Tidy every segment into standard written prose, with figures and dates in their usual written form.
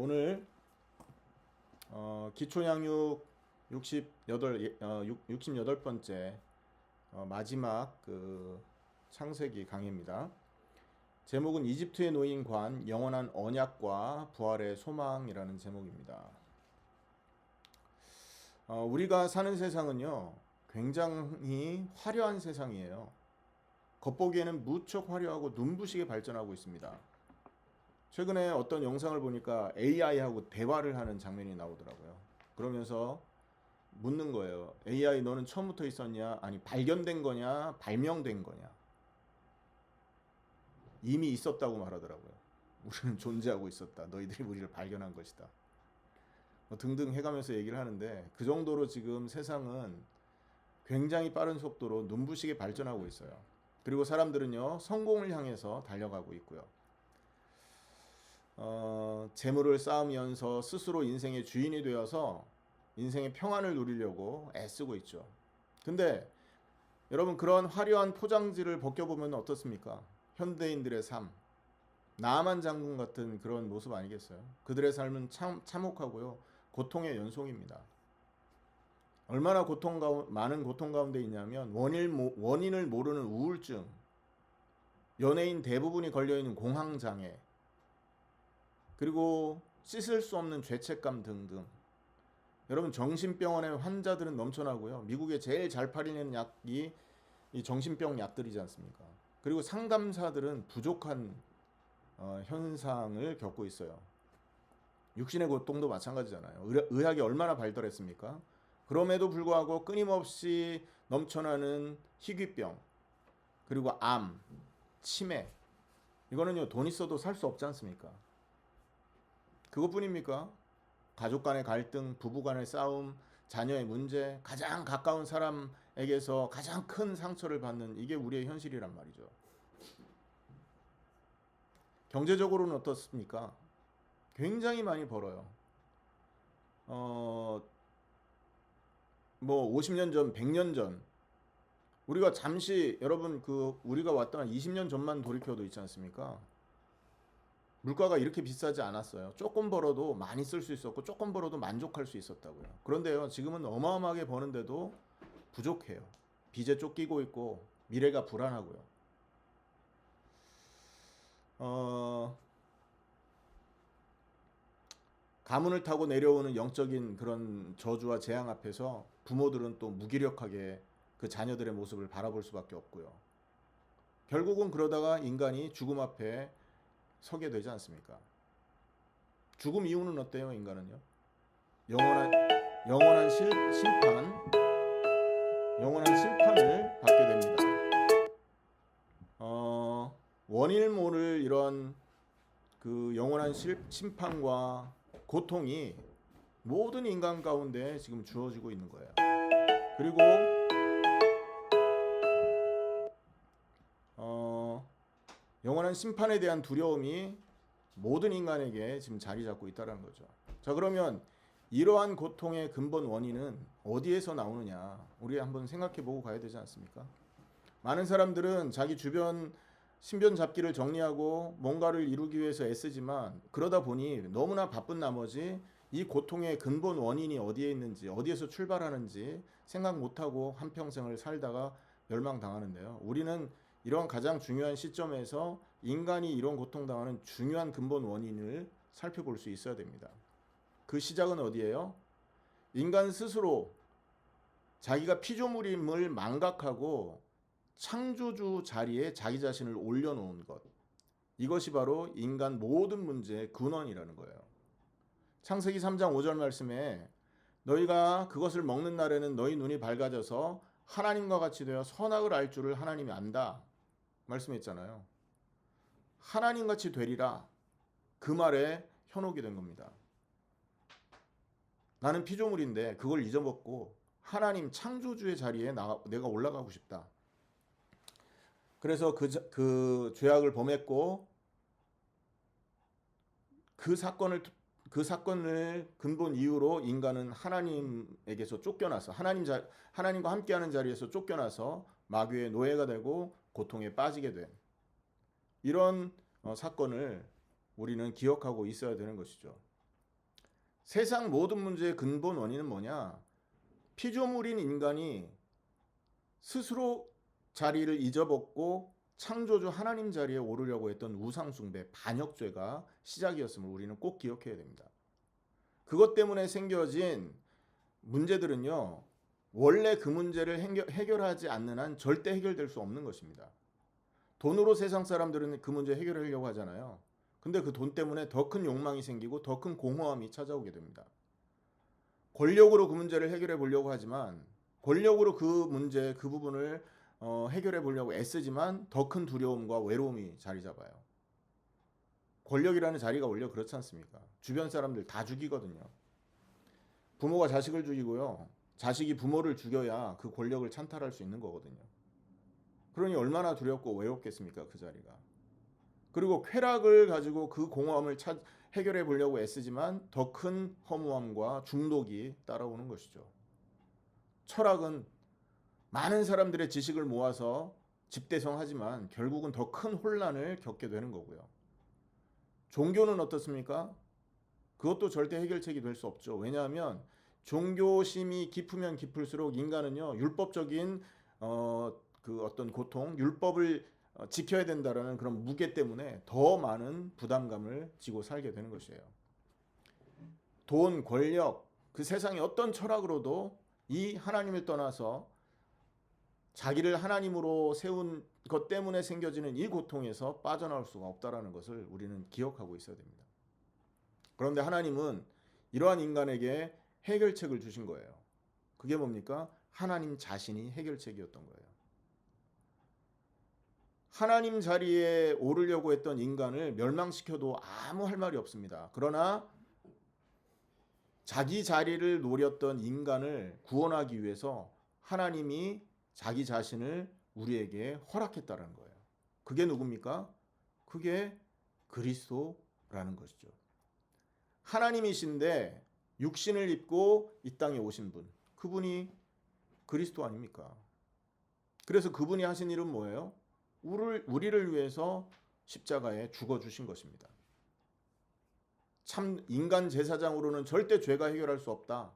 오늘 기초양육 68번째 마지막 창세기 강의입니다. 제목은 이집트에 놓인 관, 영원한 언약과 부활의 소망이라는 제목입니다. 우리가 사는 세상은요, 굉장히 화려한 세상이에요. 겉보기에는 무척 화려하고 눈부시게 발전하고 있습니다. 최근에 어떤 영상을 보니까 AI하고 대화를 하는 장면이 나오더라고요. 그러면서 묻는 거예요. AI 너는 처음부터 있었냐? 아니 발견된 거냐? 발명된 거냐? 이미 있었다고 말하더라고요. 우리는 존재하고 있었다. 너희들이 우리를 발견한 것이다. 등등 해가면서 얘기를 하는데 그 정도로 지금 세상은 굉장히 빠른 속도로 눈부시게 발전하고 있어요. 그리고 사람들은요, 성공을 향해서 달려가고 있고요. 재물을 쌓으면서 스스로 인생의 주인이 되어서 인생의 평안을 누리려고 애쓰고 있죠. 근데 여러분, 그런 화려한 포장지를 벗겨보면 어떻습니까? 현대인들의 삶, 나만 장군 같은 그런 모습 아니겠어요? 그들의 삶은 참혹하고요, 고통의 연속입니다. 얼마나 많은 고통 가운데 있냐면 원인을 모르는 우울증, 연예인 대부분이 걸려있는 공황장애, 그리고 씻을 수 없는 죄책감 등등. 여러분, 정신병원의 환자들은 넘쳐나고요. 미국에 제일 잘 팔리는 약이 이 정신병 약들이지 않습니까? 그리고 상담사들은 부족한 현상을 겪고 있어요. 육신의 고통도 마찬가지잖아요. 의학이 얼마나 발달했습니까? 그럼에도 불구하고 끊임없이 넘쳐나는 희귀병, 그리고 암, 치매, 이거는요, 돈 있어도 살 수 없지 않습니까? 그것뿐입니까? 가족 간의 갈등, 부부 간의 싸움, 자녀의 문제, 가장 가까운 사람에게서 가장 큰 상처를 받는, 이게 우리의 현실이란 말이죠. 경제적으로는 어떻습니까? 굉장히 많이 벌어요. 50년 전, 100년 전, 우리가 잠시, 여러분, 우리가 왔던 20년 전만 돌이켜도 있지 않습니까? 물가가 이렇게 비싸지 않았어요. 조금 벌어도 많이 쓸 수 있었고 조금 벌어도 만족할 수 있었다고요. 그런데요, 지금은 어마어마하게 버는데도 부족해요. 빚에 쫓기고 있고 미래가 불안하고요. 가문을 타고 내려오는 영적인 그런 저주와 재앙 앞에서 부모들은 또 무기력하게 그 자녀들의 모습을 바라볼 수밖에 없고요. 결국은 그러다가 인간이 죽음 앞에 서게 되지 않습니까? 죽음 이후는 어때요, 인간은요? 영원한 심판을 받게 됩니다. 원인을 모를 이런 그 영원한 심판과 고통이 모든 인간 가운데 지금 주어지고 있는 거예요. 그리고 영원한 심판에 대한 두려움이 모든 인간에게 지금 자리 잡고 있다는 거죠. 자, 그러면 이러한 고통의 근본 원인은 어디에서 나오느냐, 우리 한번 생각해 보고 가야 되지 않습니까? 많은 사람들은 자기 주변 신변 잡기를 정리하고 뭔가를 이루기 위해서 애쓰지만, 그러다 보니 너무나 바쁜 나머지 이 고통의 근본 원인이 어디에 있는지, 어디에서 출발하는지 생각 못하고 한평생을 살다가 멸망당하는데요. 우리는 이런 가장 중요한 시점에서 인간이 이런 고통당하는 중요한 근본 원인을 살펴볼 수 있어야 됩니다. 그 시작은 어디예요? 인간 스스로 자기가 피조물임을 망각하고 창조주 자리에 자기 자신을 올려놓은 것, 이것이 바로 인간 모든 문제의 근원이라는 거예요. 창세기 3장 5절 말씀에 너희가 그것을 먹는 날에는 너희 눈이 밝아져서 하나님과 같이 되어 선악을 알 줄을 하나님이 안다 말씀했잖아요. 하나님같이 되리라, 그 말에 현혹이 된 겁니다. 나는 피조물인데 그걸 잊어먹고 하나님 창조주의 자리에 내가 올라가고 싶다. 그래서 그 죄악을 범했고, 그 사건을 근본 이유로 인간은 하나님에게서 쫓겨나서 하나님과 함께하는 자리에서 쫓겨나서 마귀의 노예가 되고 고통에 빠지게 된 이런 사건을 우리는 기억하고 있어야 되는 것이죠. 세상 모든 문제의 근본 원인은 뭐냐? 피조물인 인간이 스스로 자리를 잊어먹고 창조주 하나님 자리에 오르려고 했던 우상숭배, 반역죄가 시작이었음을 우리는 꼭 기억해야 됩니다. 그것 때문에 생겨진 문제들은요, 원래 그 문제를 해결하지 않는 한 절대 해결될 수 없는 것입니다. 돈으로 세상 사람들은 그 문제 해결하려고 하잖아요. 근데 그 돈 때문에 더 큰 욕망이 생기고 더 큰 공허함이 찾아오게 됩니다. 권력으로 그 문제를 해결해 보려고 하지만, 권력으로 그 문제, 그 부분을 해결해 보려고 애쓰지만 더 큰 두려움과 외로움이 자리 잡아요. 권력이라는 자리가 원래 그렇지 않습니까? 주변 사람들 다 죽이거든요. 부모가 자식을 죽이고요. 자식이 부모를 죽여야 그 권력을 찬탈할 수 있는 거거든요. 그러니 얼마나 두렵고 외롭겠습니까? 그 자리가. 그리고 쾌락을 가지고 그 공허함을 해결해 보려고 애쓰지만 더 큰 허무함과 중독이 따라오는 것이죠. 철학은 많은 사람들의 지식을 모아서 집대성하지만 결국은 더 큰 혼란을 겪게 되는 거고요. 종교는 어떻습니까? 그것도 절대 해결책이 될 수 없죠. 왜냐하면 종교심이 깊으면 깊을수록 인간은요, 율법적인 그 어떤 고통, 율법을 지켜야 된다라는 그런 무게 때문에 더 많은 부담감을 지고 살게 되는 것이에요. 돈, 권력, 그 세상의 어떤 철학으로도 이 하나님을 떠나서 자기를 하나님으로 세운 것 때문에 생겨지는 이 고통에서 빠져나올 수가 없다라는 것을 우리는 기억하고 있어야 됩니다. 그런데 하나님은 이러한 인간에게 해결책을 주신 거예요. 그게 뭡니까? 하나님 자신이 해결책이었던 거예요. 하나님 자리에 오르려고 했던 인간을 멸망시켜도 아무 할 말이 없습니다. 그러나 자기 자리를 노렸던 인간을 구원하기 위해서 하나님이 자기 자신을 우리에게 허락했다는 거예요. 그게 누굽니까? 그게 그리스도라는 것이죠. 하나님이신데 육신을 입고 이 땅에 오신 분, 그분이 그리스도 아닙니까? 그래서 그분이 하신 일은 뭐예요? 우리를 위해서 십자가에 죽어주신 것입니다. 참 인간 제사장으로는 절대 죄가 해결할 수 없다.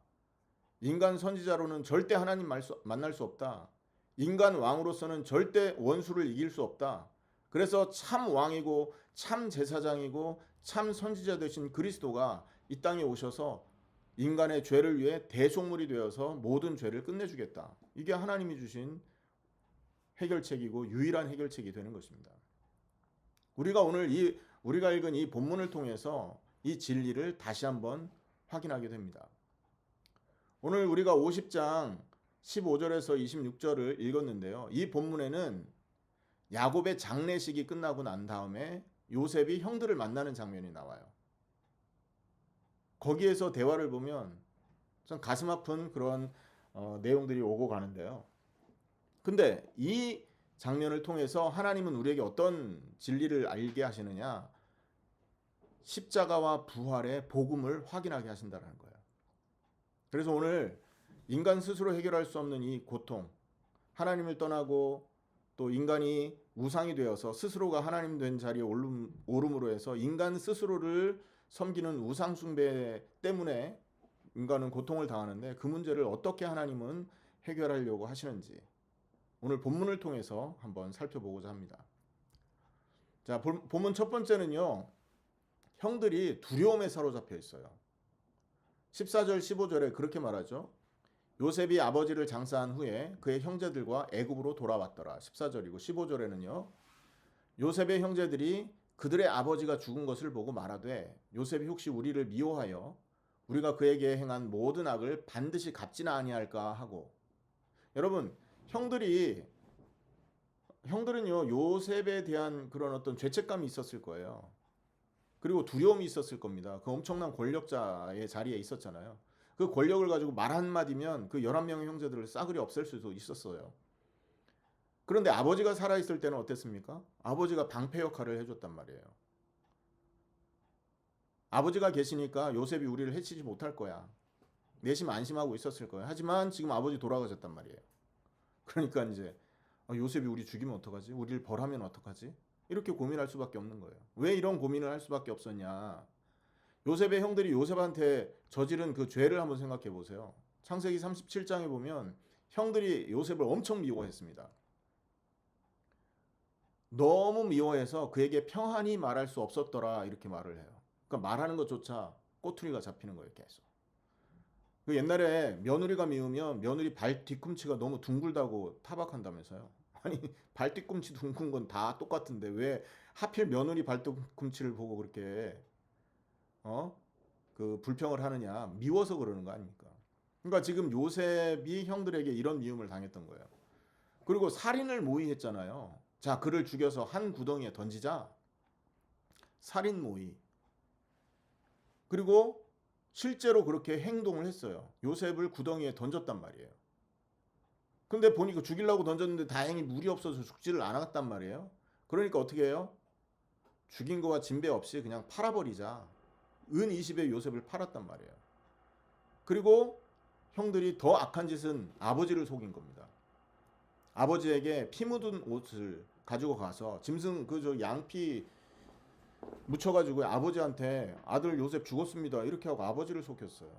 인간 선지자로는 절대 하나님 만날 수 없다. 인간 왕으로서는 절대 원수를 이길 수 없다. 그래서 참 왕이고 참 제사장이고 참 선지자 되신 그리스도가 이 땅에 오셔서 인간의 죄를 위해 대속물이 되어서 모든 죄를 끝내주겠다. 이게 하나님이 주신 해결책이고 유일한 해결책이 되는 것입니다. 우리가 오늘 우리가 읽은 이 본문을 통해서 이 진리를 다시 한번 확인하게 됩니다. 오늘 우리가 50장 15절에서 26절을 읽었는데요. 이 본문에는 야곱의 장례식이 끝나고 난 다음에 요셉이 형들을 만나는 장면이 나와요. 거기에서 대화를 보면 좀 가슴 아픈 그런 내용들이 오고 가는데요. 근데 이 장면을 통해서 하나님은 우리에게 어떤 진리를 알게 하시느냐? 십자가와 부활의 복음을 확인하게 하신다는 거예요. 그래서 오늘 인간 스스로 해결할 수 없는 이 고통, 하나님을 떠나고 또 인간이 우상이 되어서 스스로가 하나님 된 자리에 오름으로 해서 인간 스스로를 섬기는 우상 숭배 때문에 인간은 고통을 당하는데 그 문제를 어떻게 하나님은 해결하려고 하시는지 오늘 본문을 통해서 한번 살펴보고자 합니다. 자, 본문 첫 번째는요. 형들이 두려움에 사로잡혀 있어요. 14절 15절에 그렇게 말하죠. 요셉이 아버지를 장사한 후에 그의 형제들과 애굽으로 돌아왔더라. 14절이고 15절에는요. 요셉의 형제들이 그들의 아버지가 죽은 것을 보고 말하되 요셉이 혹시 우리를 미워하여 우리가 그에게 행한 모든 악을 반드시 갚지는 아니할까 하고. 여러분, 형들은요 요셉에 대한 그런 어떤 죄책감이 있었을 거예요. 그리고 두려움이 있었을 겁니다. 그 엄청난 권력자의 자리에 있었잖아요. 그 권력을 가지고 말 한마디면 그 11명의 형제들을 싸그리 없앨 수도 있었어요. 그런데 아버지가 살아있을 때는 어땠습니까? 아버지가 방패 역할을 해줬단 말이에요. 아버지가 계시니까 요셉이 우리를 해치지 못할 거야. 내심 안심하고 있었을 거예요. 하지만 지금 아버지 돌아가셨단 말이에요. 그러니까 이제 요셉이 우리 죽이면 어떡하지? 우리를 벌하면 어떡하지? 이렇게 고민할 수밖에 없는 거예요. 왜 이런 고민을 할 수밖에 없었냐? 요셉의 형들이 요셉한테 저지른 그 죄를 한번 생각해 보세요. 창세기 37장에 보면 형들이 요셉을 엄청 미워했습니다. 너무 미워해서 그에게 평안히 말할 수 없었더라 이렇게 말을 해요. 그러니까 말하는 것조차 꼬투리가 잡히는 거예요, 계속. 그 옛날에 며느리가 미우면 며느리 발 뒤꿈치가 너무 둥글다고 타박한다면서요. 아니 발 뒤꿈치 둥근 건 다 똑같은데 왜 하필 며느리 발 뒤꿈치를 보고 그렇게 그 불평을 하느냐. 미워서 그러는 거 아닙니까? 그러니까 지금 요셉이 형들에게 이런 미움을 당했던 거예요. 그리고 살인을 모의했잖아요. 자, 그를 죽여서 한 구덩이에 던지자. 살인 모의. 그리고 실제로 그렇게 행동을 했어요. 요셉을 구덩이에 던졌단 말이에요. 근데 보니까 죽이려고 던졌는데 다행히 물이 없어서 죽지를 않았단 말이에요. 그러니까 어떻게 해요? 죽인 거와 진배 없이 그냥 팔아버리자. 은 20에 요셉을 팔았단 말이에요. 그리고 형들이 더 악한 짓은 아버지를 속인 겁니다. 아버지에게 피 묻은 옷을 가지고 가서 짐승 그저 양피 묻혀가지고 아버지한테 아들 요셉 죽었습니다 이렇게 하고 아버지를 속였어요.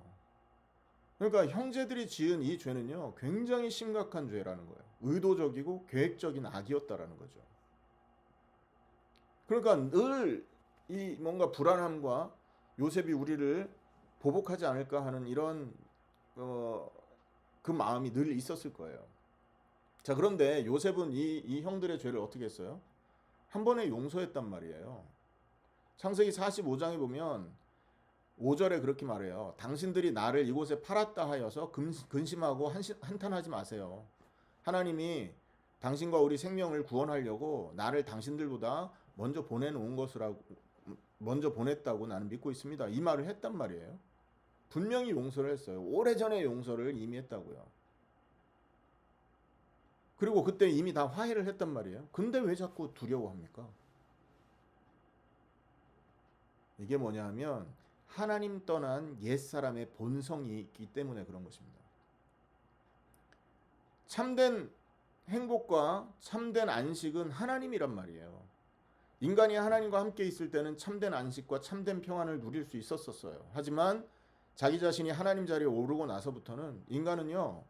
그러니까 형제들이 지은 이 죄는요 굉장히 심각한 죄라는 거예요. 의도적이고 계획적인 악이었다라는 거죠. 그러니까 늘 이 뭔가 불안함과 요셉이 우리를 보복하지 않을까 하는 이런 그 마음이 늘 있었을 거예요. 자, 그런데 요셉은 이 형들의 죄를 어떻게 했어요? 한 번에 용서했단 말이에요. 창세기 45장에 보면 5절에 그렇게 말해요. 당신들이 나를 이곳에 팔았다 하여서 근심하고 한탄하지 마세요. 하나님이 당신과 우리 생명을 구원하려고 나를 당신들보다 먼저 보냈다고 나는 믿고 있습니다. 이 말을 했단 말이에요. 분명히 용서를 했어요. 오래전에 용서를 이미 했다고요. 그리고 그때 이미 다 화해를 했단 말이에요. 근데 왜 자꾸 두려워합니까? 이게 뭐냐 하면 하나님 떠난 옛사람의 본성이 있기 때문에 그런 것입니다. 참된 행복과 참된 안식은 하나님이란 말이에요. 인간이 하나님과 함께 있을 때는 참된 안식과 참된 평안을 누릴 수 있었어요. 하지만 자기 자신이 하나님 자리에 오르고 나서부터는 인간은요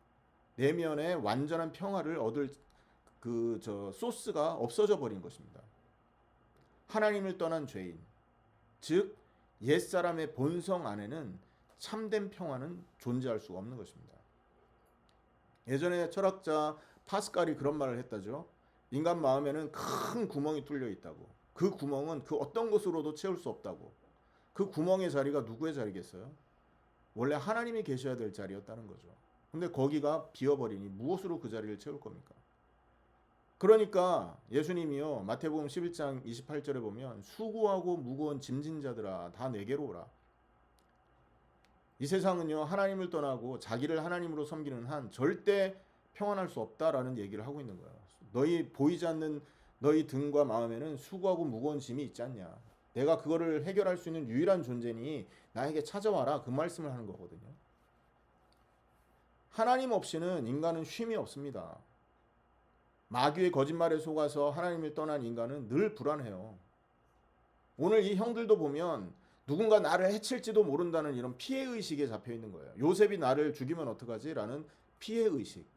내면에 완전한 평화를 얻을 소스가 없어져 버린 것입니다. 하나님을 떠난 죄인, 즉 옛사람의 본성 안에는 참된 평화는 존재할 수가 없는 것입니다. 예전에 철학자 파스칼이 그런 말을 했다죠. 인간 마음에는 큰 구멍이 뚫려 있다고. 그 구멍은 그 어떤 것으로도 채울 수 없다고. 그 구멍의 자리가 누구의 자리겠어요? 원래 하나님이 계셔야 될 자리였다는 거죠. 근데 거기가 비어버리니 무엇으로 그 자리를 채울 겁니까? 그러니까 예수님이요 마태복음 11장 28절에 보면 수고하고 무거운 짐진 자들아 다 내게로 오라. 이 세상은요 하나님을 떠나고 자기를 하나님으로 섬기는 한 절대 평안할 수 없다라는 얘기를 하고 있는 거예요. 너희 보이지 않는 너희 등과 마음에는 수고하고 무거운 짐이 있지 않냐. 내가 그거를 해결할 수 있는 유일한 존재니 나에게 찾아와라. 그 말씀을 하는 거거든요. 하나님 없이는 인간은 쉼이 없습니다. 마귀의 거짓말에 속아서 하나님을 떠난 인간은 늘 불안해요. 오늘 이 형들도 보면 누군가 나를 해칠지도 모른다는 이런 피해의식에 잡혀 있는 거예요. 요셉이 나를 죽이면 어떡하지? 라는 피해의식.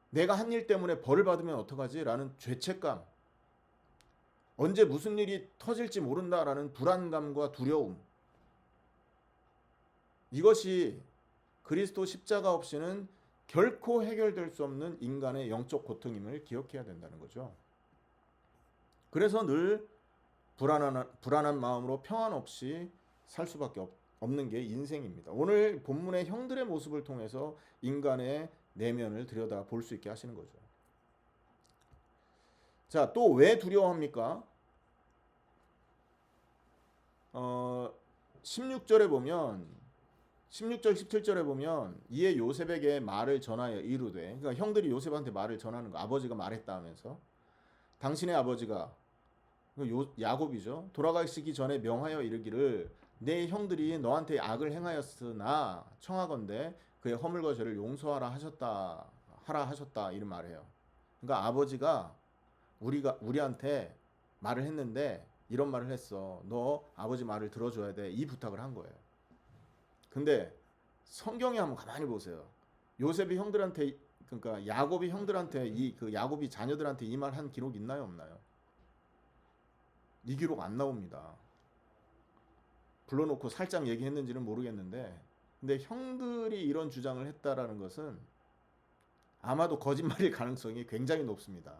내가 한 일 때문에 벌을 받으면 어떡하지? 라는 죄책감. 언제 무슨 일이 터질지 모른다라는 불안감과 두려움. 이것이 그리스도 십자가 없이는 결코 해결될 수 없는 인간의 영적 고통임을 기억해야 된다는 거죠. 그래서 늘 불안한 마음으로 평안 없이 살 수밖에 없는 게 인생입니다. 오늘 본문의 형들의 모습을 통해서 인간의 내면을 들여다 볼 수 있게 하시는 거죠. 자, 또 왜 두려워합니까? 16절에 보면 16절 17절에 보면 이에 요셉에게 말을 전하여 이르되, 그러니까 형들이 요셉한테 말을 전하는 거, 아버지가 말했다 하면서 당신의 아버지가 야곱이죠. 돌아가시기 전에 명하여 이르기를 내 형들이 너한테 악을 행하였으나 청하건대 그의 허물과 죄를 용서하라 하셨다 이런 말이에요. 그러니까 아버지가 우리한테 말을 했는데 이런 말을 했어. 너 아버지 말을 들어줘야 돼. 이 부탁을 한 거예요. 근데 성경에 한번 가만히 보세요. 요셉이 형들한테, 그러니까 야곱이 형들한테, 그 야곱이 자녀들한테 이 말 한 기록 있나요, 없나요? 이 기록 안 나옵니다. 불러놓고 살짝 얘기했는지는 모르겠는데, 근데 형들이 이런 주장을 했다라는 것은 아마도 거짓말일 가능성이 굉장히 높습니다.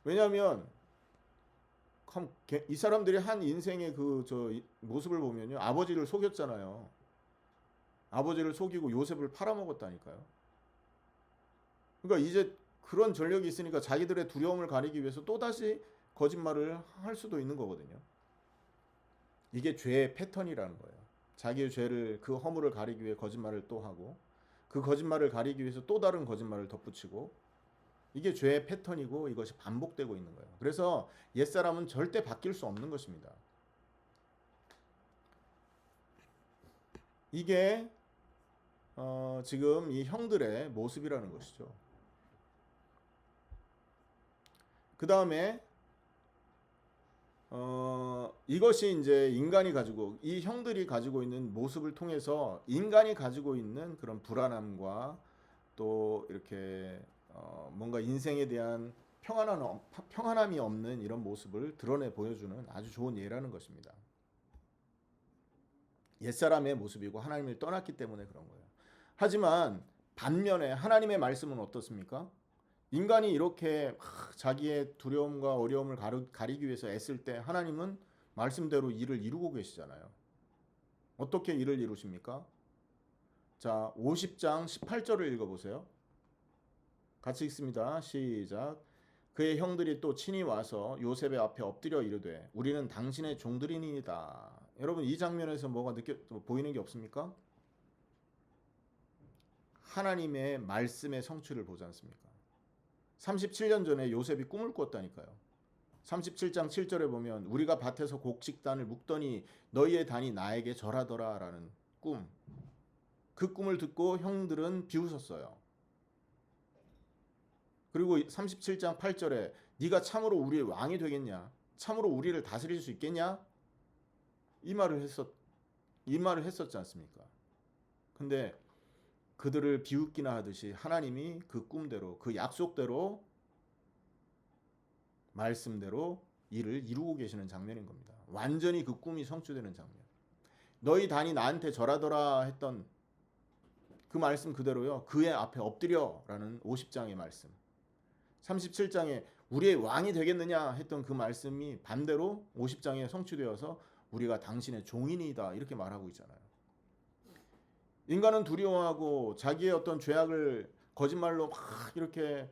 왜냐하면 이 사람들이 한 인생의 모습을 보면요, 아버지를 속였잖아요. 아버지를 속이고 요셉을 팔아먹었다니까요. 그러니까 이제 그런 전력이 있으니까 자기들의 두려움을 가리기 위해서 또다시 거짓말을 할 수도 있는 거거든요. 이게 죄의 패턴이라는 거예요. 자기의 죄를, 그 허물을 가리기 위해 거짓말을 또 하고, 그 거짓말을 가리기 위해서 또 다른 거짓말을 덧붙이고, 이게 죄의 패턴이고 이것이 반복되고 있는 거예요. 그래서 옛사람은 절대 바뀔 수 없는 것입니다. 이게 지금 이 형들의 모습이라는 것이죠. 그 다음에 이것이 이제 인간이 가지고, 이 형들이 가지고 있는 모습을 통해서 인간이 가지고 있는 그런 불안함과 또 이렇게 뭔가 인생에 대한 평안함이 없는 이런 모습을 드러내 보여주는 아주 좋은 예라는 것입니다. 옛사람의 모습이고 하나님을 떠났기 때문에 그런 거예요. 하지만 반면에 하나님의 말씀은 어떻습니까? 인간이 이렇게 자기의 두려움과 어려움을 가리기 위해서 애쓸 때 하나님은 말씀대로 일을 이루고 계시잖아요. 어떻게 일을 이루십니까? 자, 50장 18절을 읽어보세요. 같이 읽습니다. 시작. 그의 형들이 또 친히 와서 요셉의 앞에 엎드려 이르되 우리는 당신의 종들이니이다. 여러분, 이 장면에서 뭐가 보이는 게 없습니까? 하나님의 말씀의 성취를 보지 않습니까? 37년 전에 요셉이 꿈을 꿨다니까요. 37장 7절에 보면 우리가 밭에서 곡식단을 묶더니 너희의 단이 나에게 절하더라 라는 꿈. 그 꿈을 듣고 형들은 비웃었어요. 그리고 37장 8절에 네가 참으로 우리의 왕이 되겠냐? 참으로 우리를 다스릴 수 있겠냐? 이 말을 했었지 않습니까? 근데 그들을 비웃기나 하듯이 하나님이 그 꿈대로, 그 약속대로, 말씀대로 일을 이루고 계시는 장면인 겁니다. 완전히 그 꿈이 성취되는 장면. 너희 단이 나한테 절하더라 했던 그 말씀 그대로요. 그의 앞에 엎드려라는 50장의 말씀. 37장에 우리의 왕이 되겠느냐 했던 그 말씀이 반대로 50장에 성취되어서 우리가 당신의 종인이다 이렇게 말하고 있잖아요. 인간은 두려워하고 자기의 어떤 죄악을 거짓말로 막 이렇게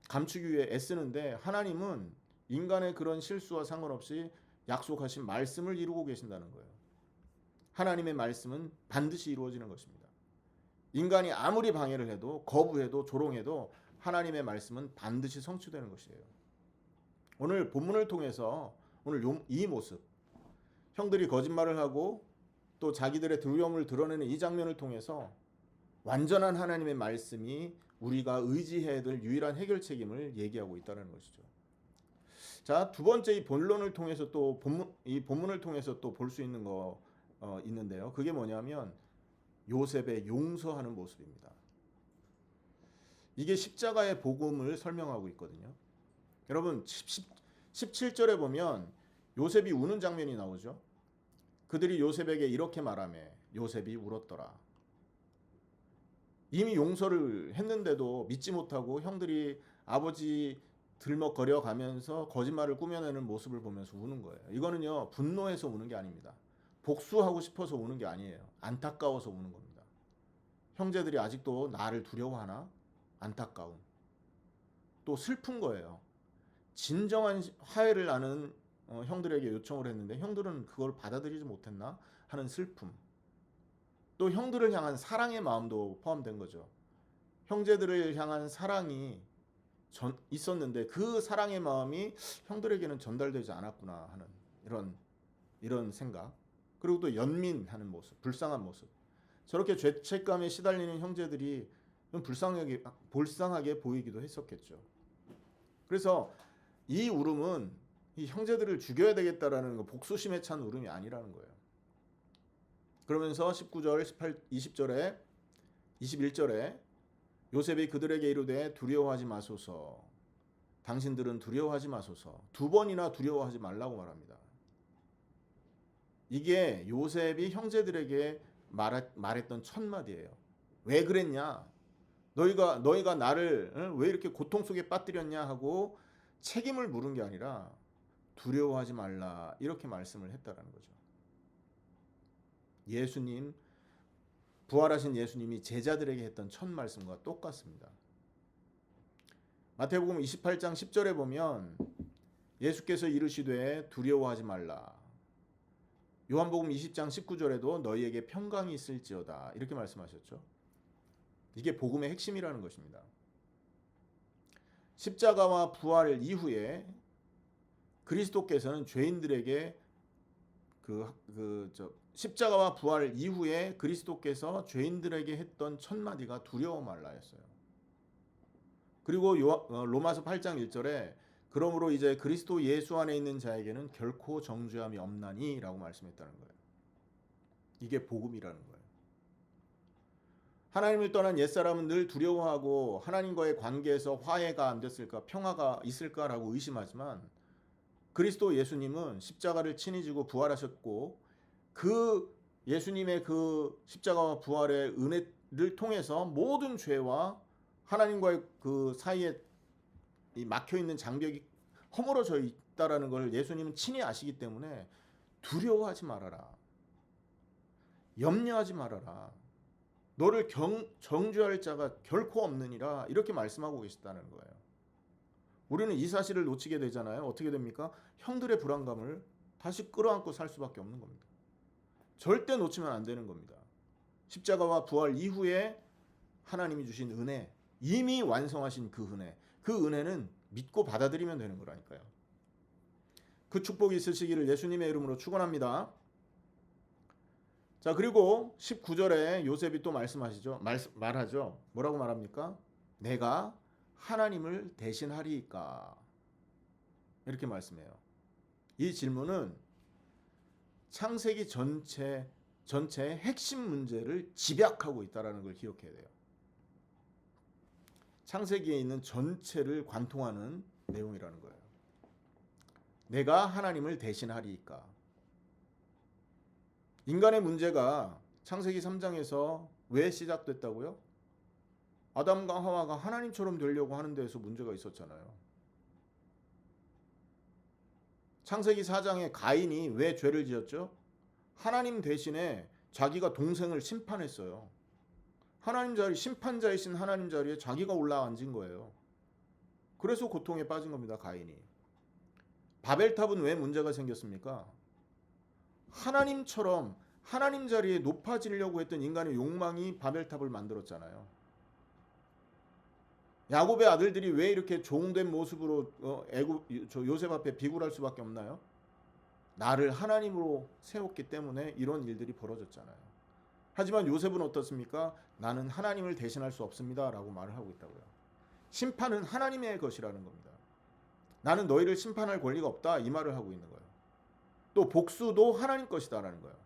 감추기 위해 애쓰는데 하나님은 인간의 그런 실수와 상관없이 약속하신 말씀을 이루고 계신다는 거예요. 하나님의 말씀은 반드시 이루어지는 것입니다. 인간이 아무리 방해를 해도 거부해도 조롱해도 하나님의 말씀은 반드시 성취되는 것이에요. 오늘 본문을 통해서 오늘 이 모습, 형들이 거짓말을 하고 또 자기들의 두려움을 드러내는 이 장면을 통해서 완전한 하나님의 말씀이 우리가 의지해야 될 유일한 해결책임을 얘기하고 있다는 것이죠. 자, 두 번째 이 본론을 통해서 또 이 본문을 통해서 또 볼 수 있는 거 있는데요. 그게 뭐냐면 요셉의 용서하는 모습입니다. 이게 십자가의 복음을 설명하고 있거든요. 여러분 17절에 보면 요셉이 우는 장면이 나오죠. 그들이 요셉에게 이렇게 말하며 요셉이 울었더라. 이미 용서를 했는데도 믿지 못하고 형들이 아버지 들먹거려 가면서 거짓말을 꾸며내는 모습을 보면서 우는 거예요. 이거는요, 분노해서 우는 게 아닙니다. 복수하고 싶어서 우는 게 아니에요. 안타까워서 우는 겁니다. 형제들이 아직도 나를 두려워하나? 안타까움. 또 슬픈 거예요. 진정한 화해를 나는 형들에게 요청을 했는데 형들은 그걸 받아들이지 못했나 하는 슬픔. 또 형들을 향한 사랑의 마음도 포함된 거죠. 형제들을 향한 사랑이 있었는데 그 사랑의 마음이 형들에게는 전달되지 않았구나 하는 이런 생각. 그리고 또 연민하는 모습, 불쌍한 모습. 저렇게 죄책감에 시달리는 형제들이 좀 불쌍하게 보이기도 했었겠죠. 그래서 이 울음은 이 형제들을 죽여야 되겠다라는 거, 복수심에 찬 울음이 아니라는 거예요. 그러면서 19절, 18, 20절에 21절에 요셉이 그들에게 이르되 두려워하지 마소서. 당신들은 두려워하지 마소서. 두 번이나 두려워하지 말라고 말합니다. 이게 요셉이 형제들에게 말했던 첫 마디예요. 왜 그랬냐? 너희가 나를 왜 이렇게 고통 속에 빠뜨렸냐 하고 책임을 물은 게 아니라 두려워하지 말라 이렇게 말씀을 했다라는 거죠. 예수님, 부활하신 예수님이 제자들에게 했던 첫 말씀과 똑같습니다. 마태복음 28장 10절에 보면 예수께서 이르시되 두려워하지 말라. 요한복음 20장 19절에도 너희에게 평강이 있을지어다 이렇게 말씀하셨죠. 이게 복음의 핵심이라는 것입니다. 십자가와 부활 이후에 그리스도께서는 죄인들에게 십자가와 부활 이후에 그리스도께서 죄인들에게 했던 첫 마디가 두려워 말라였어요. 그리고 로마서 8장 1절에 그러므로 이제 그리스도 예수 안에 있는 자에게는 결코 정죄함이 없나니라고 말씀했다는 거예요. 이게 복음이라는 거예요. 하나님을 떠난 옛사람은 늘 두려워하고 하나님과의 관계에서 화해가 안 됐을까, 평화가 있을까라고 의심하지만 그리스도 예수님은 십자가를 친히 지고 부활하셨고 그 예수님의 그 십자가와 부활의 은혜를 통해서 모든 죄와 하나님과의 그 사이에 이 막혀 있는 장벽이 허물어져 있다라는 걸 예수님은 친히 아시기 때문에 두려워하지 말아라. 염려하지 말아라. 너를 정죄할 자가 결코 없느니라 이렇게 말씀하고 계시다는 거예요. 우리는 이 사실을 놓치게 되잖아요. 어떻게 됩니까? 형들의 불안감을 다시 끌어안고 살 수밖에 없는 겁니다. 절대 놓치면 안 되는 겁니다. 십자가와 부활 이후에 하나님이 주신 은혜, 이미 완성하신 그 은혜는 믿고 받아들이면 되는 거라니까요. 그 축복이 있으시기를 예수님의 이름으로 축원합니다. 자, 그리고 19절에 요셉이 또 말하죠. 뭐라고 말합니까? 내가 하나님을 대신하리이까? 이렇게 말씀해요. 이 질문은 창세기 전체의 핵심 문제를 집약하고 있다는 걸 기억해야 돼요. 창세기에 있는 전체를 관통하는 내용이라는 거예요. 내가 하나님을 대신하리이까? 인간의 문제가 창세기 3장에서 왜 시작됐다고요? 아담과 하와가 하나님처럼 되려고 하는 데에서 문제가 있었잖아요. 창세기 4장에 가인이 왜 죄를 지었죠? 하나님 대신에 자기가 동생을 심판했어요. 심판자이신 하나님 자리에 자기가 올라앉은 거예요. 그래서 고통에 빠진 겁니다, 가인이. 바벨탑은 왜 문제가 생겼습니까? 하나님처럼 하나님 자리에 높아지려고 했던 인간의 욕망이 바벨탑을 만들었잖아요. 야곱의 아들들이 왜 이렇게 종된 모습으로 요셉 앞에 비굴할 수밖에 없나요? 나를 하나님으로 세웠기 때문에 이런 일들이 벌어졌잖아요. 하지만 요셉은 어떻습니까? 나는 하나님을 대신할 수 없습니다 라고 말을 하고 있다고요. 심판은 하나님의 것이라는 겁니다. 나는 너희를 심판할 권리가 없다 이 말을 하고 있는 거예요. 또 복수도 하나님 것이다라는 거예요.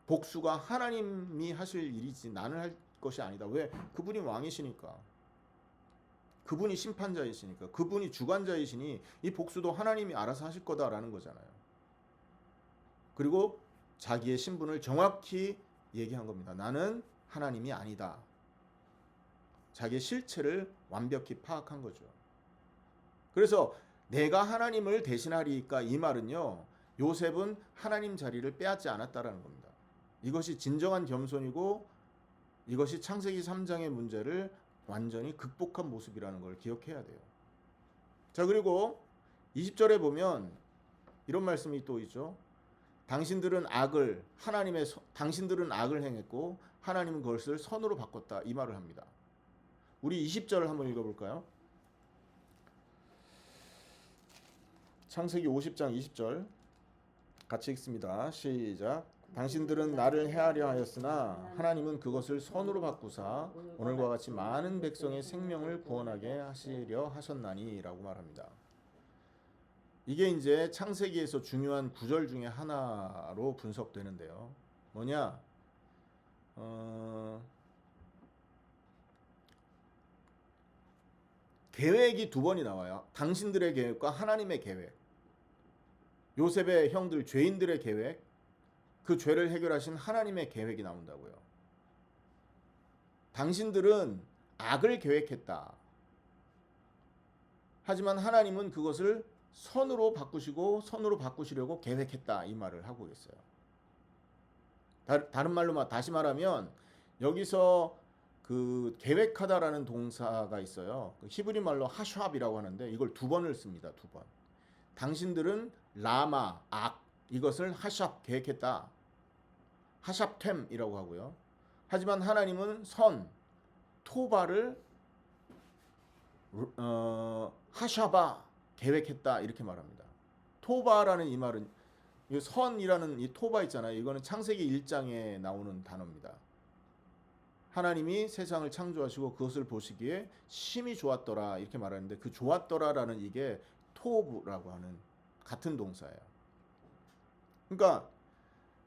복수가 하나님이 하실 일이지 나는 할 것이 아니다. 왜? 그분이 왕이시니까. 그분이 심판자이시니까. 그분이 주관자이시니 이 복수도 하나님이 알아서 하실 거다라는 거잖아요. 그리고 자기의 신분을 정확히 얘기한 겁니다. 나는 하나님이 아니다. 자기의 실체를 완벽히 파악한 거죠. 그래서 내가 하나님을 대신하리이까 이 말은요. 요셉은 하나님 자리를 빼앗지 않았다라는 겁니다. 이것이 진정한 겸손이고 이것이 창세기 3장의 문제를 완전히 극복한 모습이라는 걸 기억해야 돼요. 자, 그리고 20절에 보면 이런 말씀이 또 있죠. 당신들은 악을 행했고 하나님은 그것을 선으로 바꿨다 이 말을 합니다. 우리 20절을 한번 읽어볼까요? 창세기 50장 20절 같이 읽습니다. 시작. 당신들은 나를 해하려 하였으나 하나님은 그것을 선으로 바꾸사 오늘과 같이 많은 백성의 생명을 구원하게 하시려 하셨나니라고 말합니다. 이게 이제 창세기에서 중요한 구절 중에 하나로 분석되는데요. 뭐냐? 계획이 두 번이 나와요. 당신들의 계획과 하나님의 계획. 요셉의 형들 죄인들의 계획, 그 죄를 해결하신 하나님의 계획이 나온다고요. 당신들은 악을 계획했다. 하지만 하나님은 그것을 선으로 바꾸시고 선으로 바꾸시려고 계획했다. 이 말을 하고 있어요. 다른 말로 다시 말하면 여기서 그 계획하다라는 동사가 있어요. 그 히브리 말로 하샵이라고 하는데 이걸 두 번을 씁니다. 두 번. 당신들은 라마, 악 이것을 하샵 계획했다. 하샵템이라고 하고요. 하지만 하나님은 선, 토바를 하샤바 계획했다 이렇게 말합니다. 토바라는 이 말은 이 선이라는 이 토바 있잖아요. 이거는 창세기 1장에 나오는 단어입니다. 하나님이 세상을 창조하시고 그것을 보시기에 심히 좋았더라 이렇게 말하는데 그 좋았더라라는 이게 토브라고 하는 같은 동사예요. 그러니까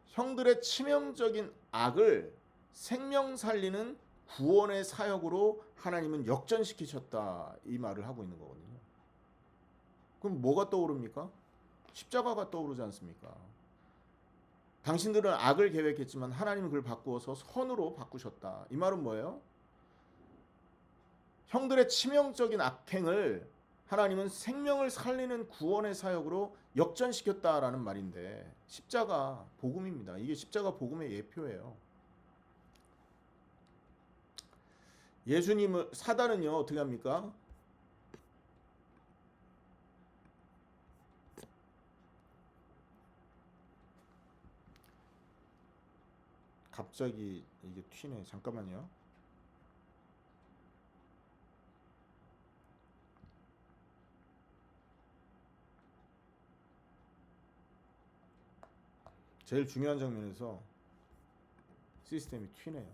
형들의 치명적인 악을 생명 살리는 구원의 사역으로 하나님은 역전시키셨다 이 말을 하고 있는 거거든요. 그럼 뭐가 떠오릅니까? 십자가가 떠오르지 않습니까? 당신들은 악을 계획했지만 하나님은 그걸 바꾸어서 선으로 바꾸셨다. 이 말은 뭐예요? 형들의 치명적인 악행을 하나님은 생명을 살리는 구원의 사역으로 역전시켰다라는 말인데 십자가 복음입니다. 이게 십자가 복음의 예표예요. 예수님을 사단은요 어떻게 합니까? 갑자기 이게 튀네. 잠깐만요. 제일 중요한 장면에서 시스템이 튀네요.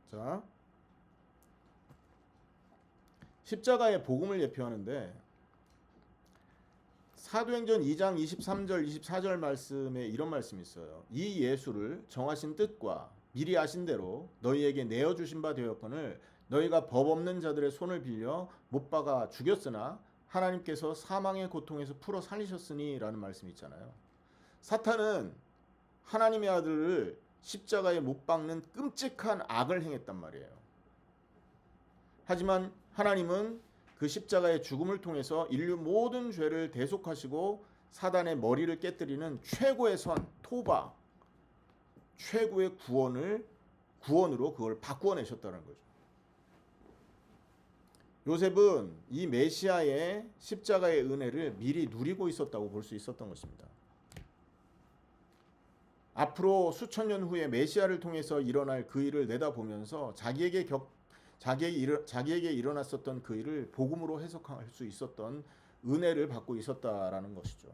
자, 십자가의 복음을 예표하는데 사도행전 2장 23절 24절 말씀에 이런 말씀이 있어요. 이 예수를 정하신 뜻과 미리 아신 대로 너희에게 내어주신 바 되었거늘 너희가 법 없는 자들의 손을 빌려 못 박아 죽였으나 하나님께서 사망의 고통에서 풀어 살리셨으니 라는 말씀이 있잖아요. 사탄은 하나님의 아들을 십자가에 못 박는 끔찍한 악을 행했단 말이에요. 하지만 하나님은 그 십자가의 죽음을 통해서 인류 모든 죄를 대속하시고 사단의 머리를 깨뜨리는 최고의 선, 토바, 최고의 구원으로 그걸 바꾸어내셨다는 거죠. 요셉은 이 메시아의 십자가의 은혜를 미리 누리고 있었다고 볼 수 있었던 것입니다. 앞으로 수천 년 후에 메시아를 통해서 일어날 그 일을 내다보면서 자기에게 일어났었던 그 일을 복음으로 해석할 수 있었던 은혜를 받고 있었다라는 것이죠.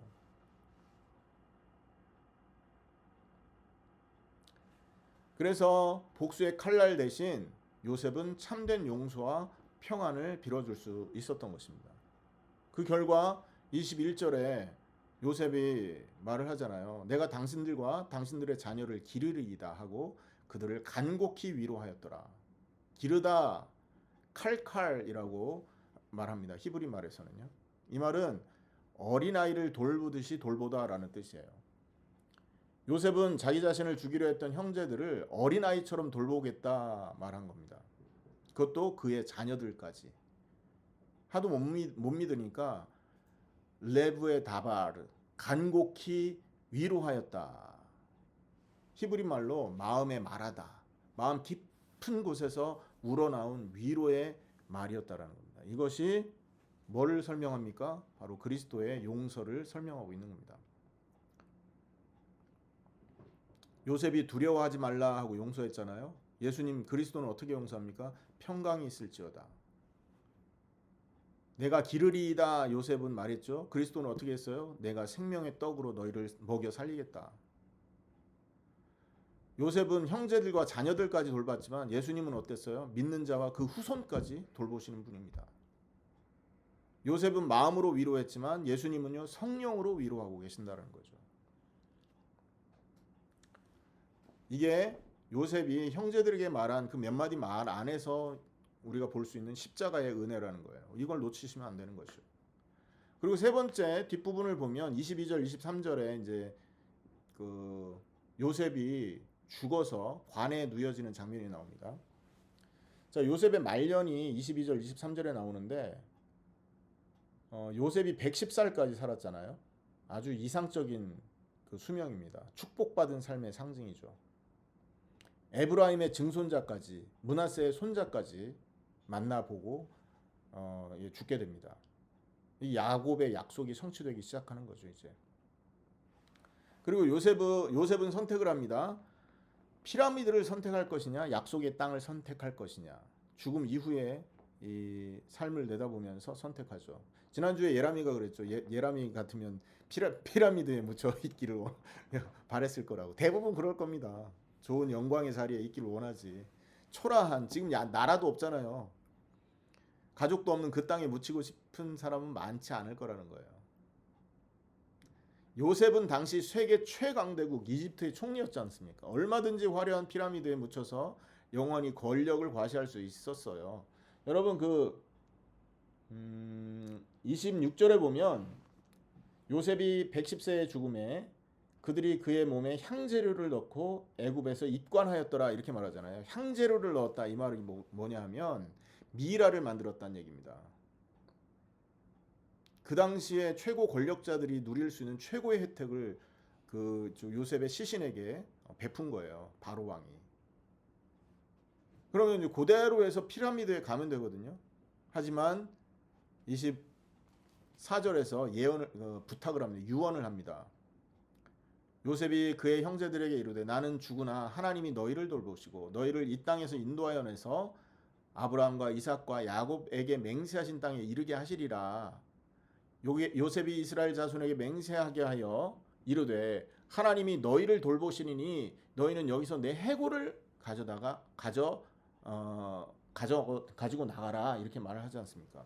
그래서 복수의 칼날 대신 요셉은 참된 용서와 평안을 빌어줄 수 있었던 것입니다. 그 결과 21절에 요셉이 말을 하잖아요. 내가 당신들과 당신들의 자녀를 기르리이다 하고 그들을 간곡히 위로하였더라. 기르다 칼칼이라고 말합니다. 히브리 말에서는요. 이 말은 어린아이를 돌보듯이 돌보다라는 뜻이에요. 요셉은 자기 자신을 죽이려 했던 형제들을 어린아이처럼 돌보겠다 말한 겁니다. 그것도 그의 자녀들까지. 하도 못 믿으니까 레브의 다바르 간곡히 위로하였다. 히브리 말로 마음에 말하다. 마음 깊은 곳에서 우러나온 위로의 말이었다라는 겁니다. 이것이 뭐를 설명합니까? 바로 그리스도의 용서를 설명하고 있는 겁니다. 요셉이 두려워하지 말라 하고 용서했잖아요. 예수님 그리스도는 어떻게 용서합니까? 평강이 있을지어다. 내가 기르리이다 요셉은 말했죠. 그리스도는 어떻게 했어요? 내가 생명의 떡으로 너희를 먹여 살리겠다. 요셉은 형제들과 자녀들까지 돌봤지만 예수님은 어땠어요? 믿는 자와 그 후손까지 돌보시는 분입니다. 요셉은 마음으로 위로했지만 예수님은요 성령으로 위로하고 계신다는 거죠. 이게 요셉이 형제들에게 말한 그 몇 마디 말 안에서 우리가 볼 수 있는 십자가의 은혜라는 거예요. 이걸 놓치시면 안 되는 것이죠. 그리고 세 번째 뒷부분을 보면 22절, 23절에 이제 그 요셉이 죽어서 관에 누여지는 장면이 나옵니다. 자, 요셉의 말년이 22절, 23절에 나오는데 요셉이 110살까지 살았잖아요. 아주 이상적인 그 수명입니다. 축복받은 삶의 상징이죠. 에브라임의 증손자까지, 므낫세의 손자까지 만나보고 죽게 됩니다. 이 야곱의 약속이 성취되기 시작하는 거죠, 이제. 그리고 요셉은 선택을 합니다. 피라미드를 선택할 것이냐, 약속의 땅을 선택할 것이냐. 죽음 이후에 이 삶을 내다보면서 선택하죠. 지난주에 예람이가 그랬죠. 예람이 같으면 피라미드에 묻혀 있기를 바랬을 거라고. 대부분 그럴 겁니다. 좋은 영광의 자리에 있기를 원하지. 초라한 지금 나라도 없잖아요. 가족도 없는 그 땅에 묻히고 싶은 사람은 많지 않을 거라는 거예요. 요셉은 당시 세계 최강대국 이집트의 총리였지 않습니까? 얼마든지 화려한 피라미드에 묻혀서 영원히 권력을 과시할 수 있었어요. 여러분 26절에 보면 요셉이 110세의 죽음에 그들이 그의 몸에 향재료를 넣고 애굽에서 입관하였더라 이렇게 말하잖아요. 향재료를 넣었다 이 말이 뭐냐 하면 미라를 만들었다는 얘기입니다. 그 당시에 최고 권력자들이 누릴 수 있는 최고의 혜택을 그 요셉의 시신에게 베푼 거예요. 바로 왕이. 그러면 이제 그대로 해서 피라미드에 가면 되거든요. 하지만 24절에서 예언을 부탁을 합니다. 유언을 합니다. 요셉이 그의 형제들에게 이르되 나는 죽으나 하나님이 너희를 돌보시고 너희를 이 땅에서 인도하여 내서 아브라함과 이삭과 야곱에게 맹세하신 땅에 이르게 하시리라. 요셉이 이스라엘 자손에게 맹세하게 하여 이르되 하나님이 너희를 돌보시니 너희는 여기서 내 해골을 가지고 나가라 이렇게 말을 하지 않습니까?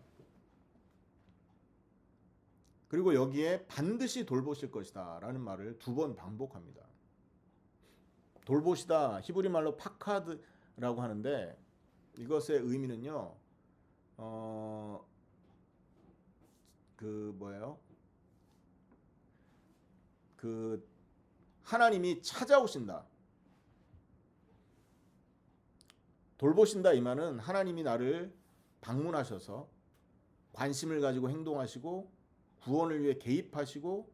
그리고 여기에 반드시 돌보실 것이다 라는 말을 2번 반복합니다. 돌보시다 히브리 말로 파카드라고 하는데 이것의 의미는요. 하나님이 찾아오신다. 돌보신다 이 말은 하나님이 나를 방문하셔서 관심을 가지고 행동하시고 구원을 위해 개입하시고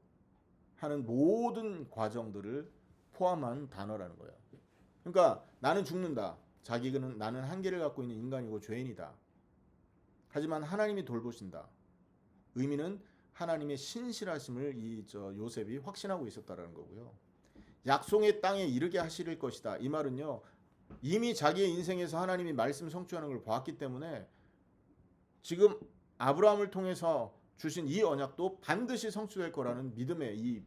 하는 모든 과정들을 포함한 단어라는 거예요. 그러니까 나는 죽는다. 나는 한계를 갖고 있는 인간이고 죄인이다. 하지만 하나님이 돌보신다. 의미는 하나님의 신실하심을 요셉이 확신하고 있었다라는 거고요. 약속의 땅에 이르게 하실 것이다. 이 말은요. 이미 자기의 인생에서 하나님이 말씀 성취하는 걸 봤기 때문에 지금 아브라함을 통해서 주신 이 언약도 반드시 성취될 거라는 믿음의 이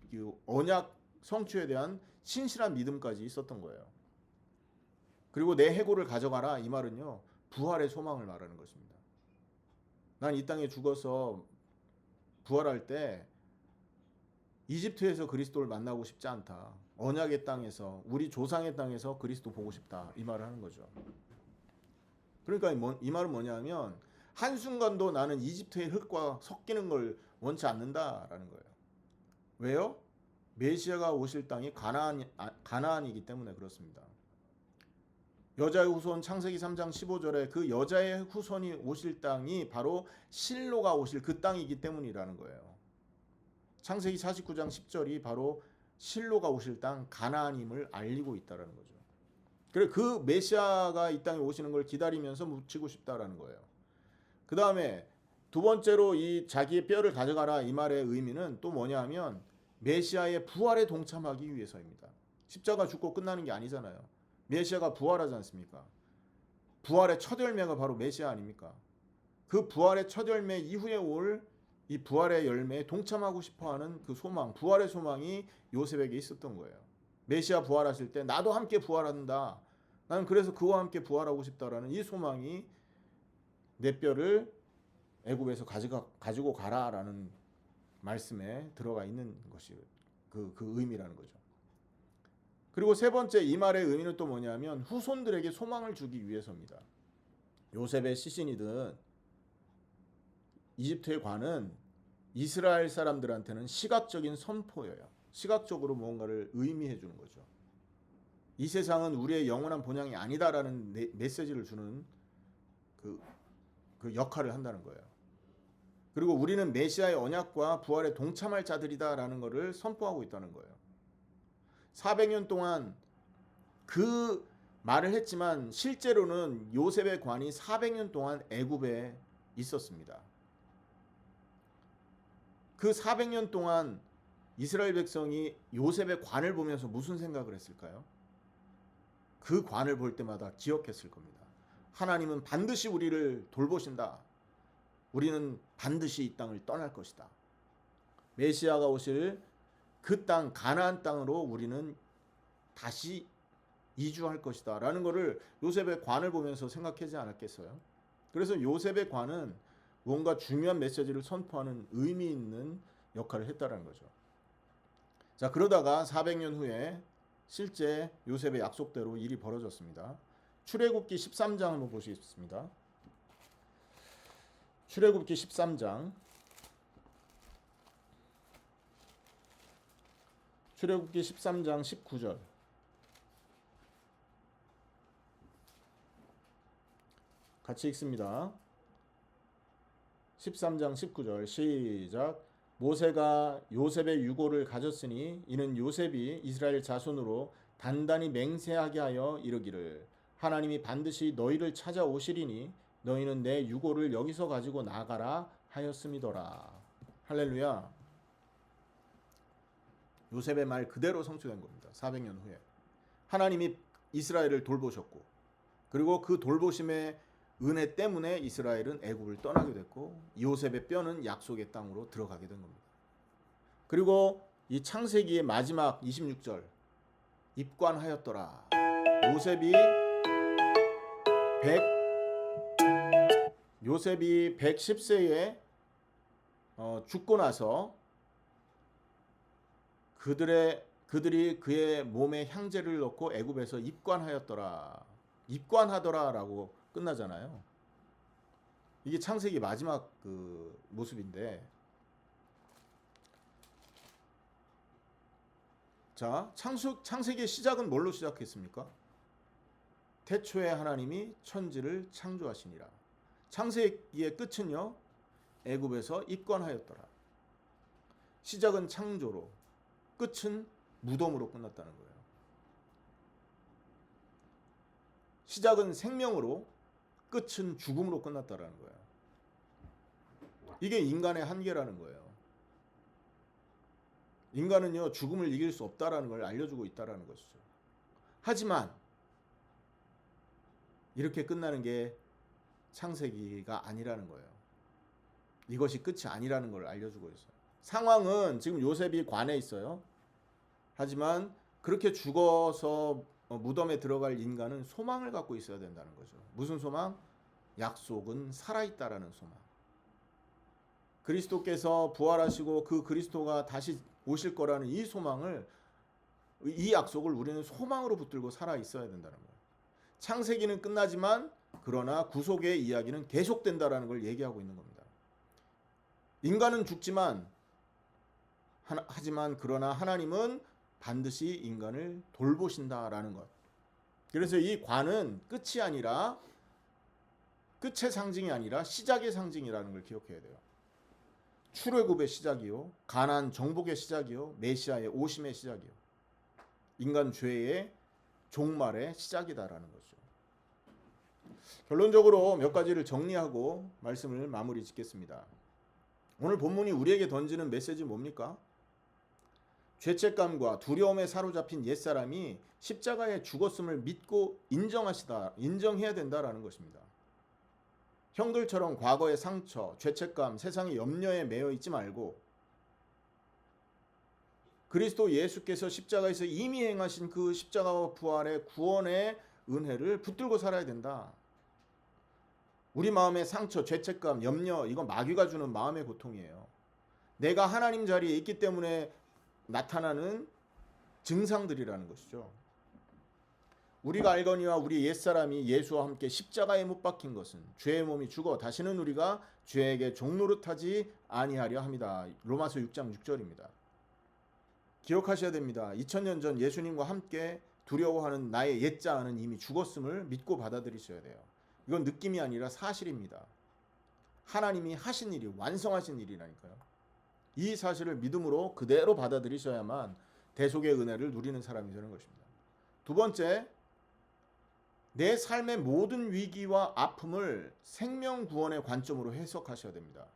언약 성취에 대한 신실한 믿음까지 있었던 거예요. 그리고 내 해골을 가져가라 이 말은요. 부활의 소망을 말하는 것입니다. 난 이 땅에 죽어서 부활할 때 이집트에서 그리스도를 만나고 싶지 않다. 언약의 땅에서 우리 조상의 땅에서 그리스도 보고 싶다. 이 말을 하는 거죠. 그러니까 이 말은 뭐냐면 한순간도 나는 이집트의 흙과 섞이는 걸 원치 않는다라는 거예요. 왜요? 메시아가 오실 땅이 가나안이기 때문에 그렇습니다. 여자의 후손 창세기 3장 15절에 그 여자의 후손이 오실 땅이 바로 실로가 오실 그 땅이기 때문이라는 거예요. 창세기 49장 10절이 바로 실로가 오실 땅 가나안임을 알리고 있다라는 거죠. 그래 그 메시아가 이 땅에 오시는 걸 기다리면서 묻히고 싶다라는 거예요. 그 다음에 2번째로 이 자기의 뼈를 가져가라 이 말의 의미는 또 뭐냐 하면 메시아의 부활에 동참하기 위해서입니다. 십자가 죽고 끝나는 게 아니잖아요. 메시아가 부활하지 않습니까? 부활의 첫 열매가 바로 메시아 아닙니까? 그 부활의 첫 열매 이후에 올 이 부활의 열매에 동참하고 싶어하는 그 소망, 부활의 소망이 요셉에게 있었던 거예요. 메시아 부활하실 때 나도 함께 부활한다. 나는 그래서 그와 함께 부활하고 싶다라는 이 소망이 내 뼈를 애굽에서 가지고 가라라는 말씀에 들어가 있는 것이 그 의미라는 거죠. 그리고 세 번째 이 말의 의미는 또 뭐냐면 후손들에게 소망을 주기 위해서입니다. 요셉의 시신이든 이집트의 관은 이스라엘 사람들한테는 시각적인 선포예요. 시각적으로 뭔가를 의미해 주는 거죠. 이 세상은 우리의 영원한 본향이 아니다라는 메시지를 주는 그 역할을 한다는 거예요. 그리고 우리는 메시아의 언약과 부활에 동참할 자들이다라는 것을 선포하고 있다는 거예요. 400년 동안 그 말을 했지만 실제로는 요셉의 관이 400년 동안 애굽에 있었습니다. 그 400년 동안 이스라엘 백성이 요셉의 관을 보면서 무슨 생각을 했을까요? 그 관을 볼 때마다 기억했을 겁니다. 하나님은 반드시 우리를 돌보신다. 우리는 반드시 이 땅을 떠날 것이다. 메시아가 오실 그 땅, 가나안 땅으로 우리는 다시 이주할 것이다 라는 것을 요셉의 관을 보면서 생각하지 않았겠어요? 그래서 요셉의 관은 뭔가 중요한 메시지를 선포하는 의미 있는 역할을 했다는 거죠. 자, 그러다가 400년 후에 실제 요셉의 약속대로 일이 벌어졌습니다. 출애굽기 13장 한번 보시겠습니다. 출애굽기 13장 출애굽기 13장 19절 같이 읽습니다. 13장 19절 시작. 모세가 요셉의 유고를 가졌으니 이는 요셉이 이스라엘 자손으로 단단히 맹세하게 하여 이르기를 하나님이 반드시 너희를 찾아오시리니 너희는 내 유고를 여기서 가지고 나가라 하였음이더라. 할렐루야. 요셉의 말 그대로 성취된 겁니다. 400년 후에 하나님이 이스라엘을 돌보셨고 그리고 그 돌보심의 은혜 때문에 이스라엘은 애굽을 떠나게 됐고 요셉의 뼈는 약속의 땅으로 들어가게 된 겁니다. 그리고 이 창세기의 마지막 26절 입관하였더라. 요셉이 110세에 죽고 나서 그들이 그의 몸에 향제를 넣고 애굽에서 입관하더라라고 끝나잖아요. 이게 창세기 마지막 그 모습인데, 자, 창세기의 시작은 뭘로 시작했습니까? 태초에 하나님이 천지를 창조하시니라. 창세기의 끝은요, 애굽에서 입관하였더라. 시작은 창조로, 끝은 무덤으로 끝났다는 거예요. 시작은 생명으로, 끝은 죽음으로 끝났다라는 거예요. 이게 인간의 한계라는 거예요. 인간은요, 죽음을 이길 수 없다라는 걸 알려주고 있다라는 것이죠. 하지만 이렇게 끝나는 게 창세기가 아니라는 거예요. 이것이 끝이 아니라는 걸 알려주고 있어요. 상황은 지금 요셉이 관에 있어요. 하지만 그렇게 죽어서 무덤에 들어갈 인간은 소망을 갖고 있어야 된다는 거죠. 무슨 소망? 약속은 살아있다라는 소망. 그리스도께서 부활하시고 그 그리스도가 다시 오실 거라는 이 소망을, 이 약속을 우리는 소망으로 붙들고 살아 있어야 된다는 거예요. 창세기는 끝나지만 그러나 구속의 이야기는 계속된다라는 걸 얘기하고 있는 겁니다. 인간은 죽지만 하지만 그러나 하나님은 반드시 인간을 돌보신다라는 것. 그래서 이 관은 끝이 아니라, 끝의 상징이 아니라 시작의 상징이라는 걸 기억해야 돼요. 출애굽의 시작이요, 가나안 정복의 시작이요, 메시아의 오심의 시작이요, 인간 죄의 종말의 시작이다라는 거죠. 결론적으로 몇 가지를 정리하고 말씀을 마무리 짓겠습니다. 오늘 본문이 우리에게 던지는 메시지 뭡니까? 죄책감과 두려움에 사로잡힌 옛사람이 십자가에 죽었음을 믿고 인정해야 된다라는 것입니다. 형들처럼 과거의 상처, 죄책감, 세상의 염려에 매여 있지 말고 그리스도 예수께서 십자가에서 이미 행하신 그 십자가와 부활의 구원의 은혜를 붙들고 살아야 된다. 우리 마음의 상처, 죄책감, 염려, 이건 마귀가 주는 마음의 고통이에요. 내가 하나님 자리에 있기 때문에 나타나는 증상들이라는 것이죠. 우리가 알거니와 우리 옛사람이 예수와 함께 십자가에 못 박힌 것은 죄의 몸이 죽어 다시는 우리가 죄에게 종노릇하지 아니하려 함이다. 로마서 6장 6절입니다. 기억하셔야 됩니다. 2000년 전 예수님과 함께 두려워하는 나의 옛자아는 이미 죽었음을 믿고 받아들이셔야 돼요. 이건 느낌이 아니라 사실입니다. 하나님이 하신 일이 완성하신 일이라니까요. 이 사실을 믿음으로 그대로 받아들이셔야만 대속의 은혜를 누리는 사람이 되는 것입니다. 두 번째, 내 삶의 모든 위기와 아픔을 생명 구원의 관점으로 해석하셔야 됩니다.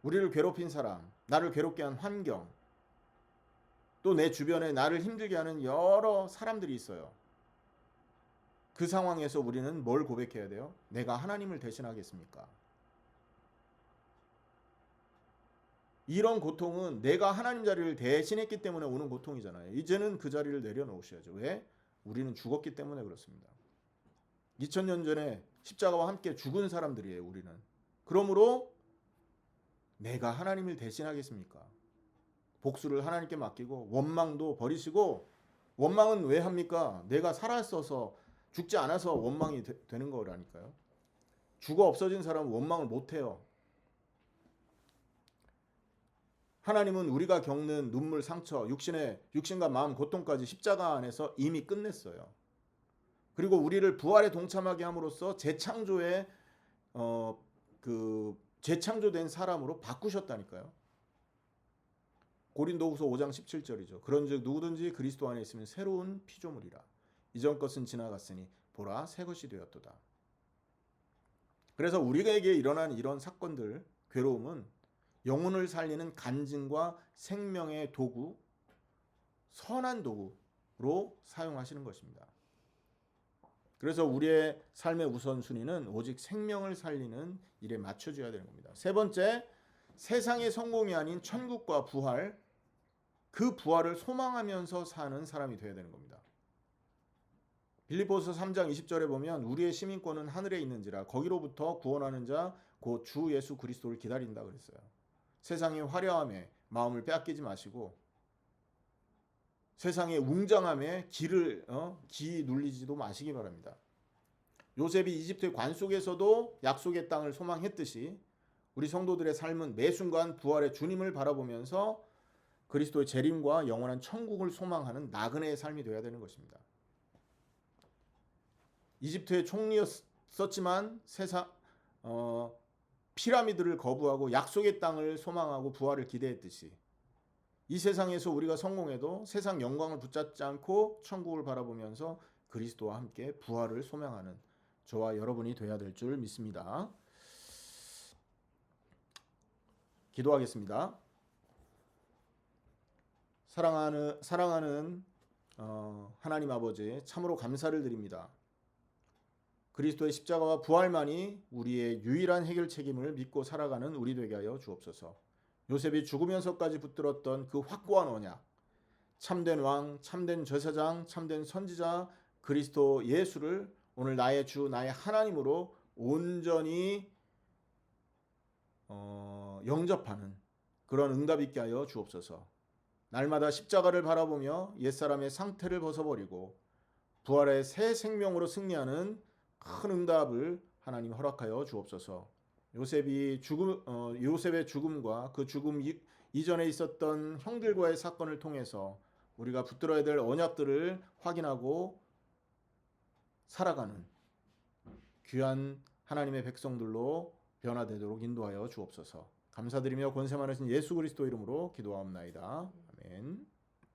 우리를 괴롭힌 사람, 나를 괴롭게 한 환경, 또 내 주변에 나를 힘들게 하는 여러 사람들이 있어요. 그 상황에서 우리는 뭘 고백해야 돼요? 내가 하나님을 대신하겠습니까? 이런 고통은 내가 하나님 자리를 대신했기 때문에 오는 고통이잖아요. 이제는 그 자리를 내려놓으셔야죠. 왜? 우리는 죽었기 때문에 그렇습니다. 2000년 전에 십자가와 함께 죽은 사람들이에요, 우리는. 그러므로 내가 하나님을 대신하겠습니까? 복수를 하나님께 맡기고 원망도 버리시고, 원망은 왜 합니까? 내가 살았어서 죽지 않아서 원망이 되는 거라니까요. 죽어 없어진 사람은 원망을 못해요. 하나님은 우리가 겪는 눈물, 상처, 육신과 마음 고통까지 십자가 안에서 이미 끝냈어요. 그리고 우리를 부활에 동참하게 함으로써 재창조된 사람으로 바꾸셨다니까요. 고린도후서 5장 17절이죠. 그런즉 누구든지 그리스도 안에 있으면 새로운 피조물이라. 이전 것은 지나갔으니 보라 새 것이 되었도다. 그래서 우리에게 일어난 이런 사건들, 괴로움은 영혼을 살리는 간증과 생명의 도구, 선한 도구로 사용하시는 것입니다. 그래서 우리의 삶의 우선순위는 오직 생명을 살리는 일에 맞춰줘야 되는 겁니다. 세 번째, 세상의 성공이 아닌 천국과 부활, 그 부활을 소망하면서 사는 사람이 되어야 되는 겁니다. 빌립보서 3장 20절에 보면 우리의 시민권은 하늘에 있는지라 거기로부터 구원하는 자 곧 주 예수 그리스도를 기다린다 그랬어요. 세상의 화려함에 마음을 빼앗기지 마시고 세상의 웅장함에 기 눌리지도 마시기 바랍니다. 요셉이 이집트의 관 속에서도 약속의 땅을 소망했듯이 우리 성도들의 삶은 매 순간 부활의 주님을 바라보면서 그리스도의 재림과 영원한 천국을 소망하는 나그네의 삶이 되어야 되는 것입니다. 이집트의 총리였었지만 피라미드를 거부하고 약속의 땅을 소망하고 부활을 기대했듯이 이 세상에서 우리가 성공해도 세상 영광을 붙잡지 않고 천국을 바라보면서 그리스도와 함께 부활을 소망하는 저와 여러분이 되어야 될 줄 믿습니다. 기도하겠습니다. 사랑하는 하나님 아버지, 참으로 감사를 드립니다. 그리스도의 십자가와 부활만이 우리의 유일한 해결 책임을 믿고 살아가는 우리 되게 하여 주옵소서. 요셉이 죽으면서까지 붙들었던 그 확고한 언약, 참된 왕, 참된 제사장, 참된 선지자 그리스도 예수를 오늘 나의 주, 나의 하나님으로 온전히 영접하는 그런 응답 있게 하여 주옵소서. 날마다 십자가를 바라보며 옛사람의 상태를 벗어버리고 부활의 새 생명으로 승리하는 큰 응답을 하나님 허락하여 주옵소서. 요셉의 죽음과 그 죽음 이전에 있었던 형들과의 사건을 통해서 우리가 붙들어야 될 언약들을 확인하고 살아가는 귀한 하나님의 백성들로 변화되도록 인도하여 주옵소서. 감사드리며 권세 많으신 예수 그리스도 이름으로 기도하옵나이다. 아멘.